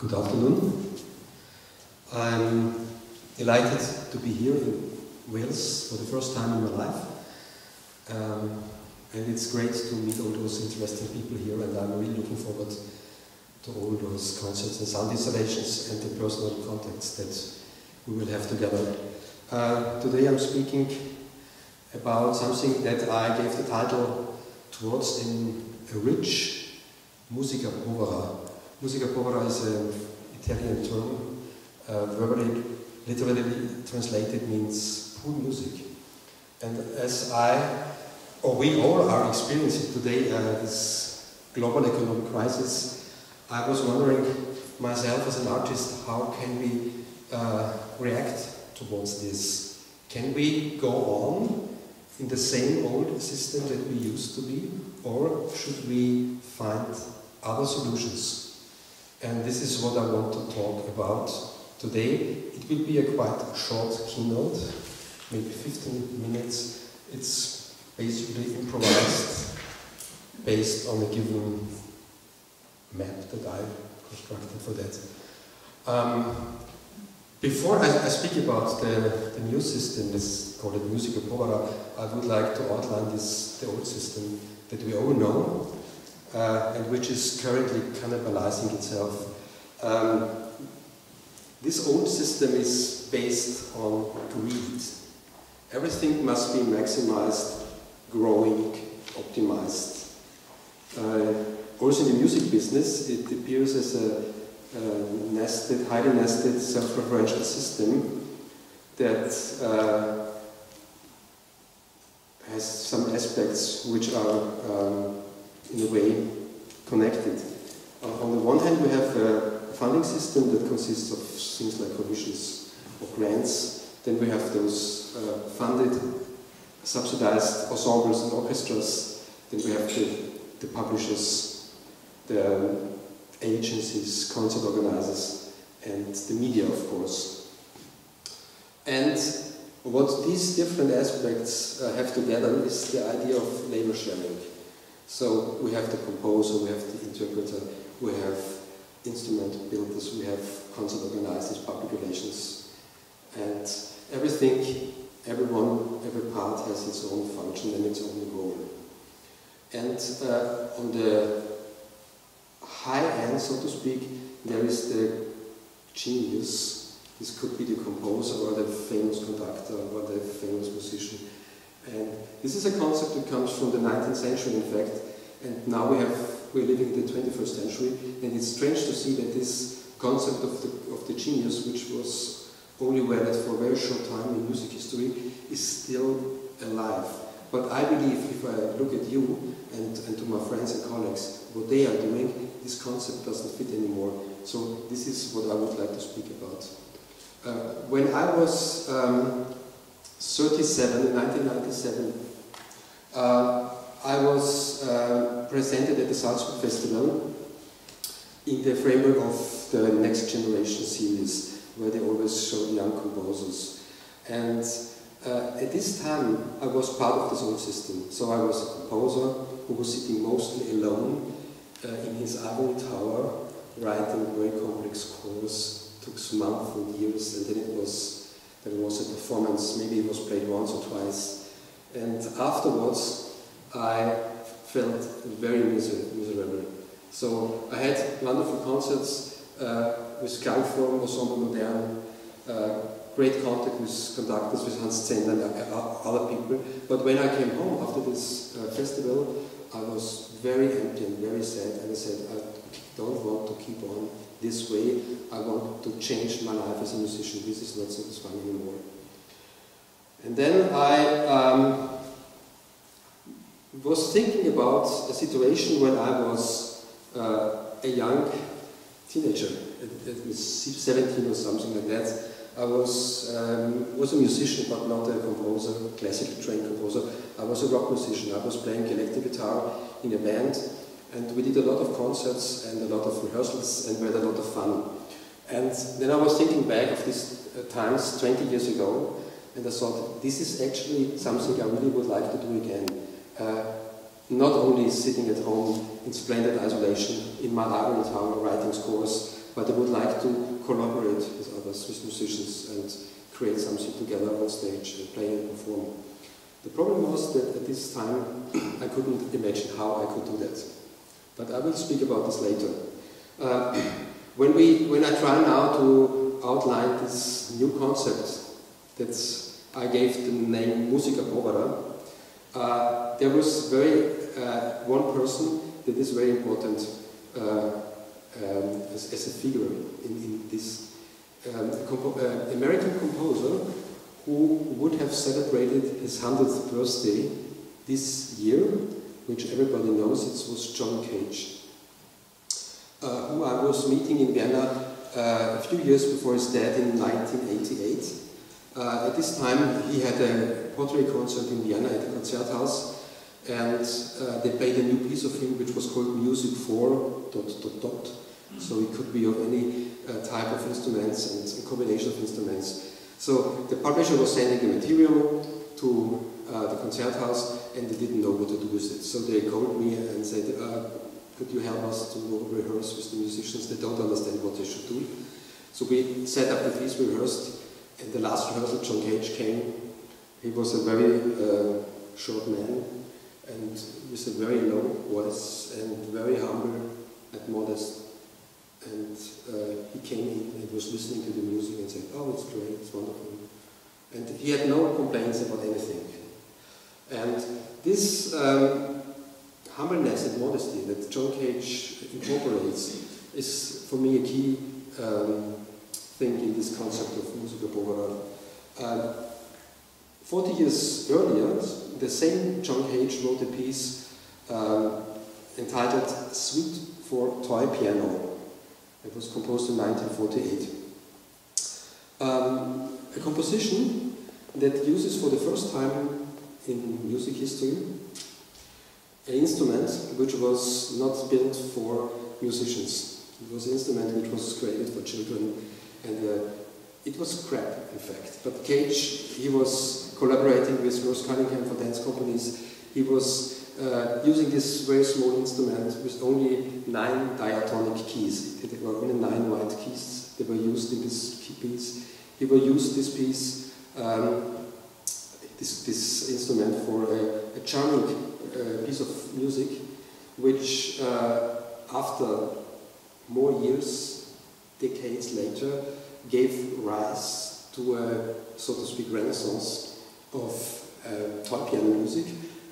Good afternoon. I'm delighted to be here in Wales for the first time in my life. And it's great to meet all those interesting people here, and I'm really looking forward to all those concerts and sound installations and the personal contacts that we will have together. Today I'm speaking about something that I gave the title towards in a rich Musica Povera. Musica Povera is an Italian term, verbally, literally translated means poor music. And as we all are experiencing today this global economic crisis, I was wondering myself as an artist, how can we react towards this? Can we go on in the same old system that we used to be, or should we find other solutions? And this is what I want to talk about today. It will be a quite short keynote, maybe 15 minutes. It's basically improvised based on a given map that I constructed for that. Before I speak about the new system, let's call it Musica Povera, I would like to outline the old system that we all know, and which is currently cannibalizing itself. This old system is based on greed. Everything must be maximized, growing, optimized. Also in the music business, it appears as a highly nested, self-referential system that has some aspects which are in a way connected. On the one hand, we have a funding system that consists of things like commissions or grants. Then we have those funded, subsidized ensembles and orchestras. Then we have the publishers, the agencies, concert organizers, and the media, of course. And what these different aspects have together is the idea of labor sharing. So we have the composer, we have the interpreter, we have instrument builders, we have concert organizers, public relations, and everything, everyone, every part has its own function and its own role. And on the high end, so to speak, there is the genius. This could be the composer or the famous conductor or the famous musician. And this is a concept that comes from the 19th century, in fact, and now we're living in the 21st century, and it's strange to see that this concept of the genius, which was only valid for a very short time in music history, is still alive. But I believe, if I look at you and to my friends and colleagues, what they are doing, this concept doesn't fit anymore. So this is what I would like to speak about. When I was 37, in 1997, I was presented at the Salzburg Festival in the framework of the Next Generation series, where they always show young composers. And at this time, I was part of this old system. So I was a composer who was sitting mostly alone in his ivory tower, writing very complex scores. It took some months and years, and then there was a performance. Maybe it was played once or twice. And afterwards, I felt very miserable. So I had wonderful concerts with Karlheinz Essl, Modern, great contact with conductors, with Hans Zender and other people. But when I came home after this festival, I was very empty and very sad, and I said, I don't want to keep on this way. I want to change my life as a musician. This is not satisfying anymore. And then I was thinking about a situation when I was a young teenager, at 17 or something like that. I was a musician, but not a composer, classically trained composer. I was a rock musician. I was playing electric guitar in a band, and we did a lot of concerts and a lot of rehearsals, and we had a lot of fun. And then I was thinking back of these times 20 years ago, and I thought, this is actually something I really would like to do again. Not only sitting at home in splendid isolation in my ivory tower writing scores but I would like to collaborate with others, with musicians, and create something together on stage and play and perform. The problem was that at this time I couldn't imagine how I could do that. But I will speak about this later. When I try now to outline this new concept that I gave the name Musica Povera, there was one person that is very important as a figure in this. American composer who would have celebrated his 100th birthday this year, which everybody knows, it was John Cage, who I was meeting in Vienna a few years before his death in 1988. At this time he had a pottery concert in Vienna at the Konzerthaus, and they played a new piece of him which was called Music for ... So it could be of any type of instruments and a combination of instruments. So the publisher was sending the material to the Konzerthaus, and they didn't know what to do with it. So they called me and said, could you help us to rehearse with the musicians? They don't understand what they should do. So we set up the piece, rehearsed, and the last rehearsal John Cage came. He was a very short man, and with a very low voice, and very humble and modest. And he came in and was listening to the music and said, oh, it's great, it's wonderful. And he had no complaints about anything. And this humbleness and modesty that John Cage incorporates is, for me, a key thing in this concept of Musica Povera. 40 years earlier, the same John Cage wrote a piece entitled Suite for Toy Piano. It was composed in 1948. A composition that uses for the first time in music history an instrument which was not built for musicians. It was an instrument which was created for children, and it was crap, in fact. But Cage, he was collaborating with Merce Cunningham for dance companies. He was using this very small instrument with only 9 diatonic keys. There were only 9 white keys that were used in this piece. He will use this piece, this instrument, for a charming piece of music, which after more years, decades later, gave rise to a, so to speak, renaissance of toy piano music.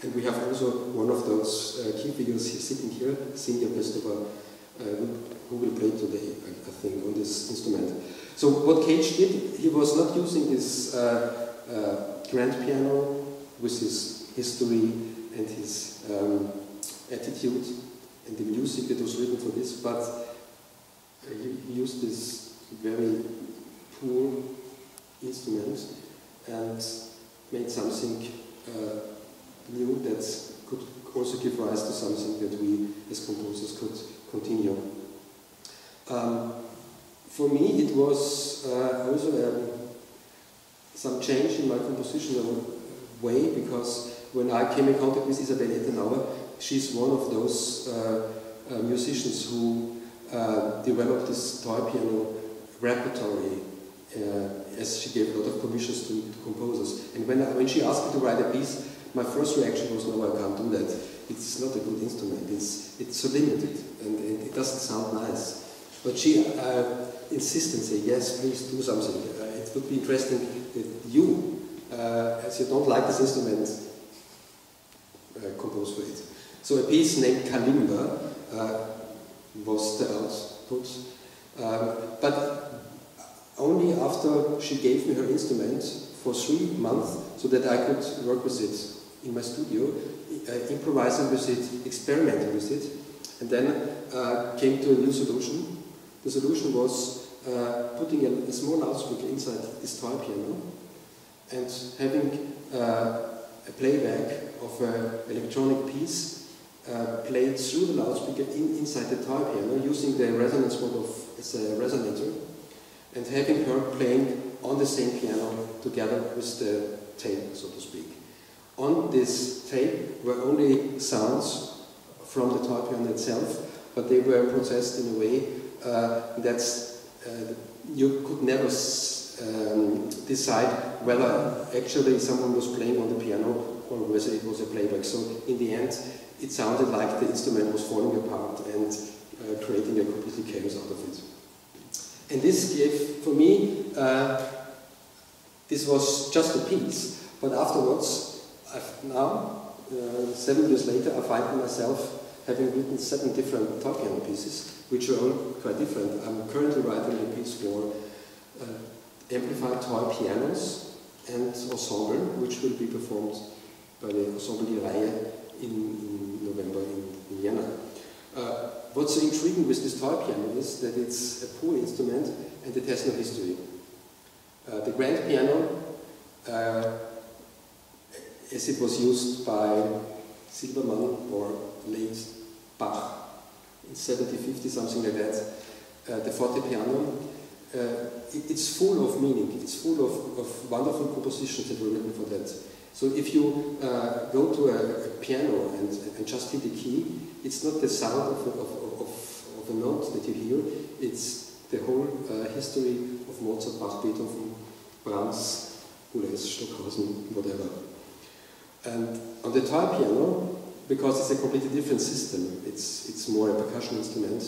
And we have also one of those key figures sitting here, Cindy Pestova, who will play today, I think, on this instrument. So what Cage did, he was not using this grand piano with his history and his attitude and the music that was written for this, but he used this very poor instrument and made something new that could also give rise to something that we as composers could continue. For me it was also some change in my compositional way, because when I came in contact with Isabel Ettenauer, she's one of those musicians who developed this toy piano repertory, as she gave a lot of commissions to composers. And when she asked me to write a piece, my first reaction was, no, I can't do that. It's not a good instrument. It's so limited, and it doesn't sound nice. But she insisted and said, yes, please do something. It would be interesting that you, as you don't like this instrument, compose for it. So a piece named Kalimba was the output. But only after she gave me her instrument for 3 months, so that I could work with it in my studio, improvising with it, experimenting with it, and then came to a new solution. The solution was putting a small loudspeaker inside this toy piano and having a playback of an electronic piece played through the loudspeaker inside the toy piano, using the resonance mode as a resonator, and having her playing on the same piano together with the tape, so to speak. On this tape were only sounds from the toy piano itself, but they were processed in a way you could never decide whether actually someone was playing on the piano or whether it was a playback. So in the end, it sounded like the instrument was falling apart and creating a completely chaos out of it. And this gave, for me, this was just a piece, but afterwards, now, 7 years later, I find myself having written 7 different toy piano pieces, which are all quite different. I'm currently writing a piece for amplified toy pianos and ensemble, which will be performed by the Ensemble Die Reihe in November in Vienna. What's so intriguing with this toy piano is that it's a poor instrument and it has no history. The grand piano, as it was used by Silbermann or late Bach in 1750, something like that, the forte piano, it's full of meaning, it's full of wonderful compositions that were written for that. So if you go to a piano and just hit the key, it's not the sound of a note that you hear, it's the whole history of Mozart, Bach, Beethoven, Brahms, Boulez, Stockhausen, whatever. And on the toy piano, because it's a completely different system, it's more a percussion instrument,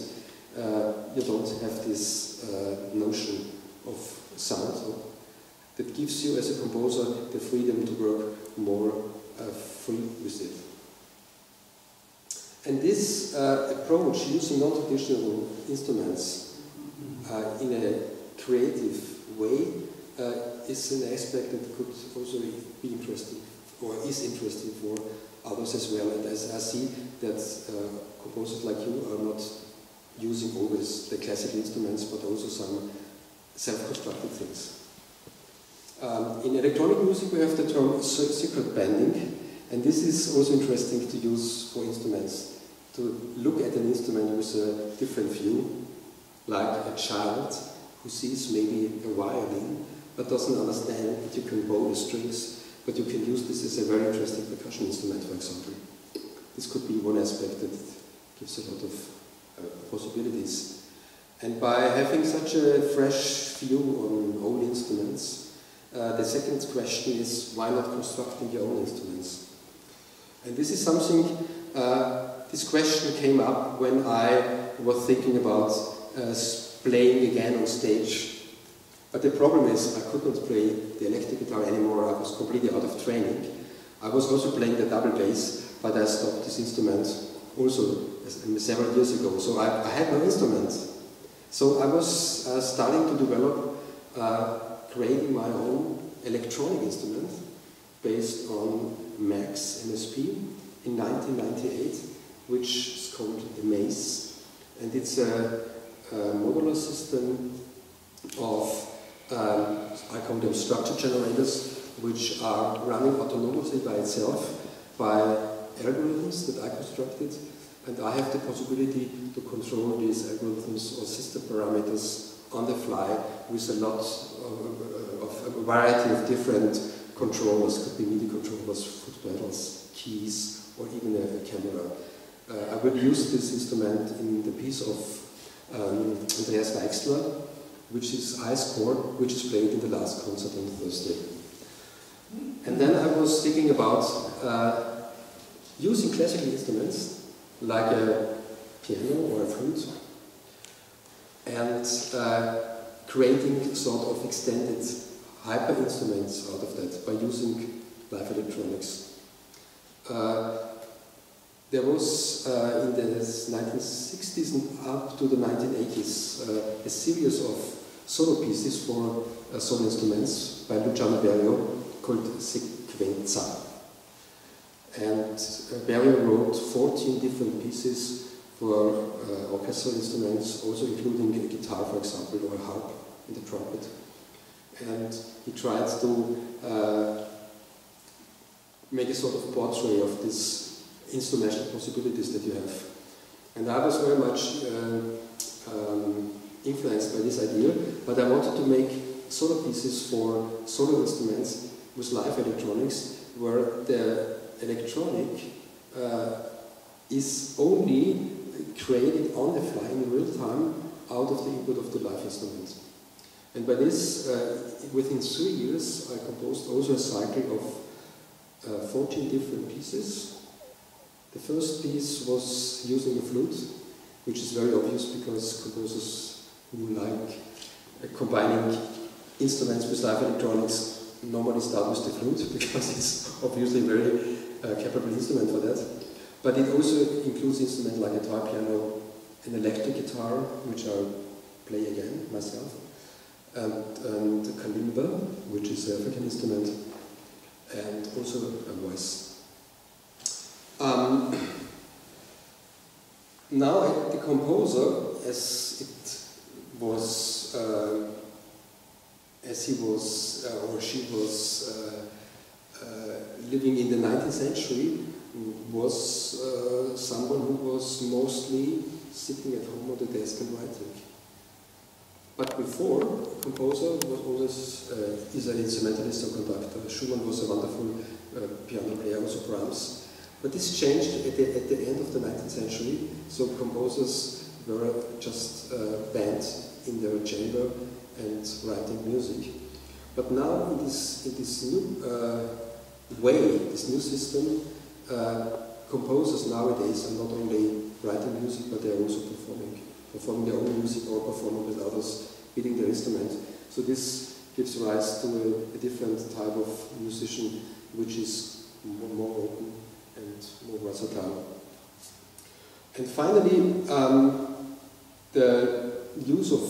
you don't have this notion of sound. So that gives you, as a composer, the freedom to work more free with it. And this approach, using non-traditional instruments in a creative way, is an aspect that could also be interesting, or is interesting for others as well. And as I see that composers like you are not using always the classical instruments, but also some self-constructed things. In electronic music we have the term secret bending, and this is also interesting to use for instruments, to look at an instrument with a different view, like a child who sees maybe a violin, but doesn't understand that you can bow the strings, but you can use this as a very interesting percussion instrument, for example. This could be one aspect that gives a lot of possibilities. And by having such a fresh view on old instruments, the second question is, why not constructing your own instruments? And this is something, this question came up when I was thinking about playing again on stage. But the problem is, I could not play the electric guitar anymore. I was completely out of training. I was also playing the double bass, but I stopped this instrument also several years ago. So I had no instrument. So I was starting to develop, creating my own electronic instrument based on Max MSP in 1998, which is called the Maze. And it's a modular system of I call them structure generators, which are running autonomously by itself by algorithms that I constructed, and I have the possibility to control these algorithms or system parameters on the fly with a lot of a variety of different controllers. Could be MIDI controllers, foot pedals, keys, or even a camera. I will use this instrument in the piece of Andreas Weixler, which is Ice Chord, which is played in the last concert on Thursday. And then I was thinking about using classical instruments, like a piano or a flute, and creating sort of extended hyper instruments out of that by using live electronics. There was in the 1960s and up to the 1980s a series of solo pieces for solo instruments by Luciano Berio called Sequenza. And Berio wrote 14 different pieces for orchestral instruments, also including a guitar, for example, or a harp and a trumpet. And he tried to make a sort of portrait of these instrumental possibilities that you have. And I was very much influenced by this idea, but I wanted to make solo pieces for solo instruments with live electronics, where the electronic is only created on the fly in real time out of the input of the live instrument. And by this, within 3 years, I composed also a cycle of 14 different pieces. The first piece was using a flute, which is very obvious because composers who like combining instruments with live electronics normally start with the flute because it's obviously a very capable instrument for that. But it also includes instruments like a toy piano, an electric guitar, which I'll play again myself, and a kalimba, which is an African instrument, and also a voice. Now the composer, as he was or she was living in the 19th century, was someone who was mostly sitting at home on the desk and writing. But before, a composer was always is an instrumentalist or conductor. Schumann was a wonderful piano player, also Brahms. But this changed at the end of the 19th century, so composers were just banned in their chamber and writing music. But now in this new way, this new system, composers nowadays are not only writing music, but they are also performing their own music or performing with others, beating their instrument. So this gives rise to a different type of musician, which is more open and more versatile. And finally, the use of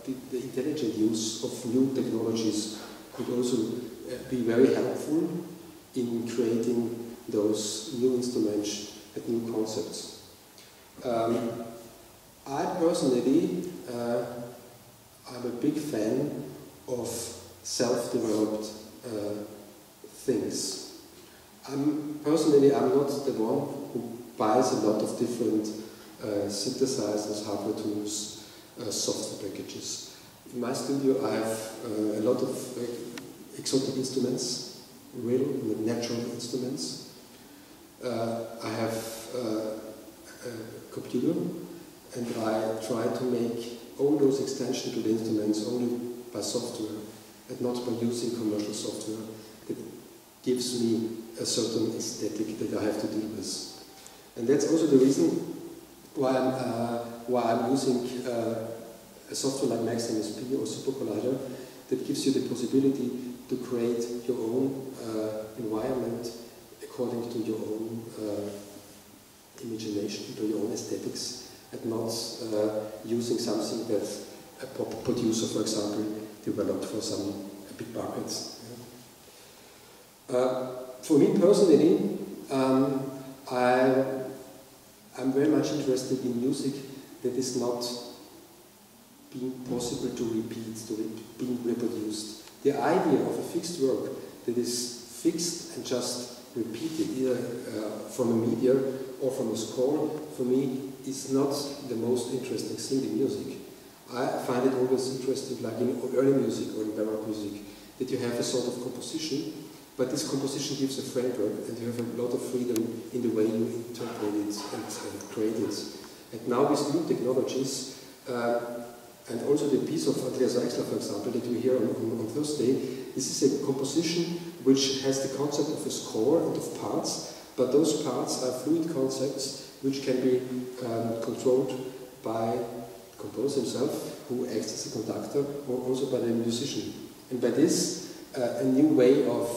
the intelligent use of new technologies could also be very helpful in creating those new instruments and new concepts. I personally, I'm a big fan of self-developed things. I'm not the one who buys a lot of different synthesizers, hardware tools, software packages. In my studio I have a lot of exotic instruments, real, natural instruments. I have a computer, and I try to make all those extensions to the instruments only by software and not by using commercial software that gives me a certain aesthetic that I have to deal with. And that's also the reason why I'm using a software like Max MSP or Super Collider that gives you the possibility to create your own environment according to your own imagination, to your own aesthetics, and not using something that a pop producer, for example, developed for some big markets. For me personally, I'm very much interested in music that is not being possible to repeat, being reproduced. The idea of a fixed work that is fixed and just repeated, either from a media or from a score, for me is not the most interesting thing in music. I find it always interesting, like in early music or in Baroque music, that you have a sort of composition, but this composition gives a framework and you have a lot of freedom in the way you interpret it and create it. And now with new technologies, and also the piece of Karlheinz Essl, for example, that we hear on Thursday, this is a composition which has the concept of a score and of parts, but those parts are fluid concepts which can be controlled by the composer himself, who acts as a conductor, or also by the musician. And by this, a new way of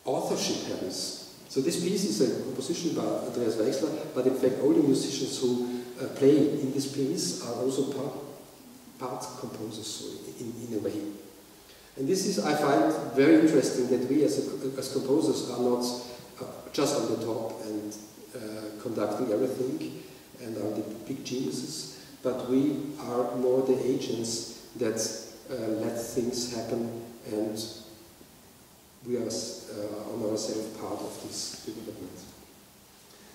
authorship happens. So this piece is a composition by Karlheinz Essl, but in fact all the musicians who play in this piece are also part composers in a way. And this is, I find, very interesting that we as composers are not just on the top and conducting everything and are the big geniuses, but we are more the agents that let things happen, and we are on ourselves part of this development.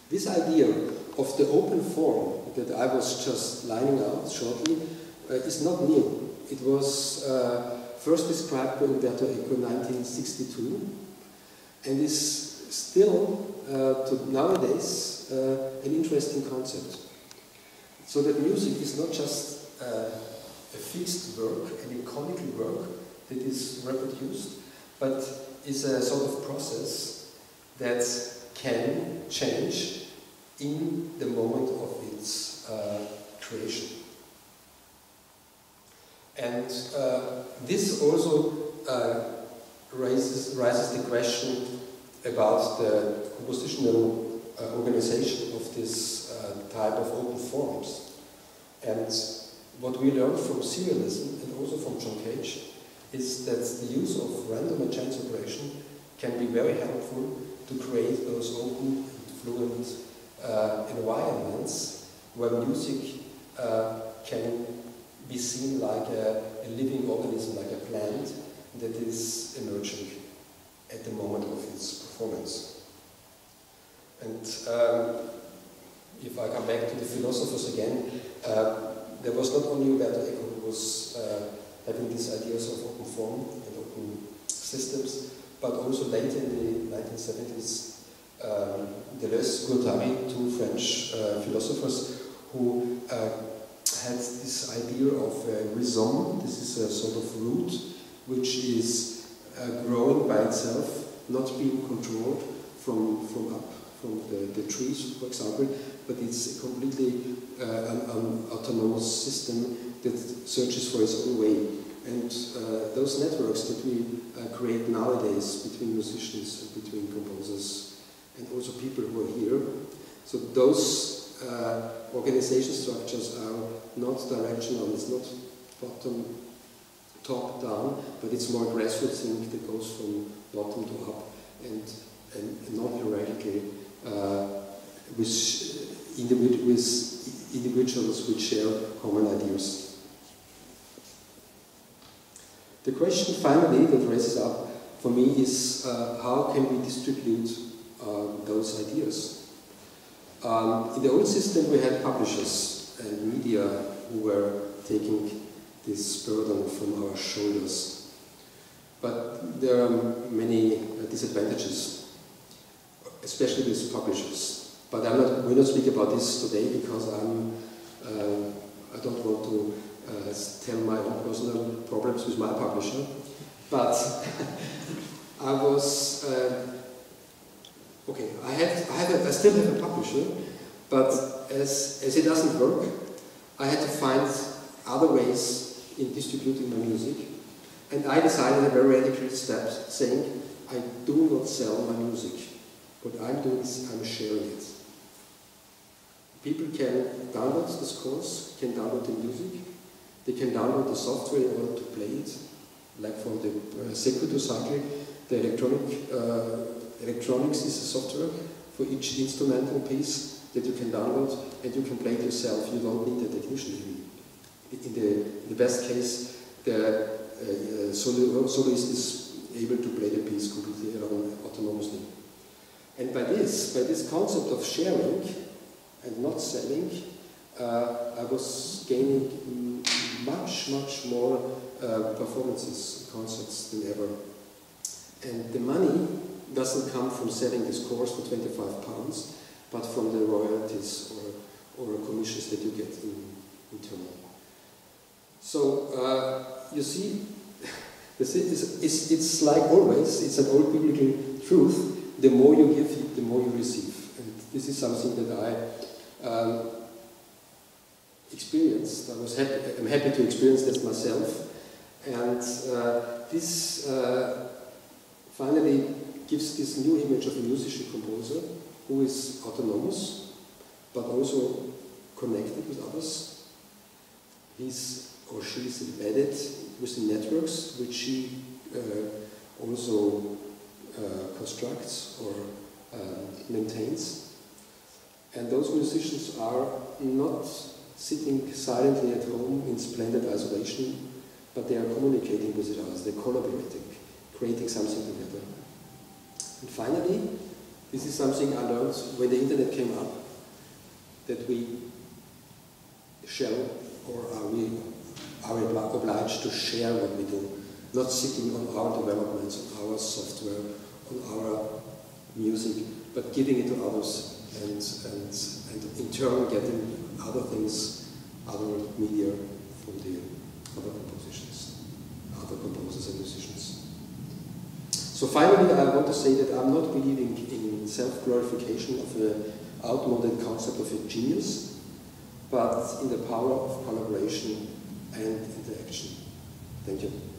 This idea of the open form that I was just lining out shortly is not new. It was first described by Umberto Eco in 1962 and is still, to nowadays, an interesting concept. So that music is not just a fixed work, an iconic work that is reproduced, but is a sort of process that can change in the moment of its creation. And this also raises the question about the compositional organization of this type of open forms. And what we learned from serialism and also from John Cage is that the use of random and chance operation can be very helpful to create those open and fluent environments where music can be seen like a living organism, like a plant that is emerging at the moment of its performance. And if I come back to the philosophers again, there was not only Umberto Eco who was having these ideas of open form and open systems, but also later in the 1970s, Deleuze, Guattari, two French philosophers who had this idea of rhizome. This is a sort of root which is growing by itself, not being controlled from the trees, for example, but it's a completely an autonomous system that searches for its own way. And those networks that we create nowadays between musicians, and between composers, and also people who are here, so those organization structures are not directional, it's not top down, but it's more grassroots thing that goes from bottom to up and non-hierarchically with individuals which share common ideas. The question finally that raises up for me is how can we distribute those ideas? In the old system we had publishers and media who were taking this burden from our shoulders. But there are many disadvantages, especially with publishers. But we'll not speak about this today because I don't want to tell my own personal problems with my publisher. But I still have a publisher, but as it doesn't work, I had to find other ways in distributing my music, and I decided a very radical step, saying I do not sell my music. What I'm doing is I'm sharing it. People can download this course, can download the music, they can download the software in order to play it, like from the Sequitur cycle. The electronics is a software for each instrumental piece that you can download, and you can play it yourself. You don't need a technician even. In the best case, the soloist is able to play the piece completely autonomously. And by this concept of sharing and not selling, I was gaining much more performances, concerts than ever. And the money doesn't come from selling this course for £25, but from the royalties or commissions that you get in turn. So you see, it's like always, it's an old biblical truth, the more you give, the more you receive. And this is something that I experienced. I'm happy to experience this myself. And this finally gives this new image of a musician composer who is autonomous, but also connected with others. He's or she is embedded with the networks which she also constructs or maintains. And those musicians are not sitting silently at home in splendid isolation, but they are communicating with each other, they're collaborating, creating something together. And finally, this is something I learned when the internet came up, that we shall or are obliged to share what we do, not sitting on our developments, on our software, on our music, but giving it to others and in turn getting other things other media from the other compositions, other composers and musicians. So finally, I want to say that I'm not believing in self-glorification of an outmoded concept of a genius, but in the power of collaboration and interaction. Thank you.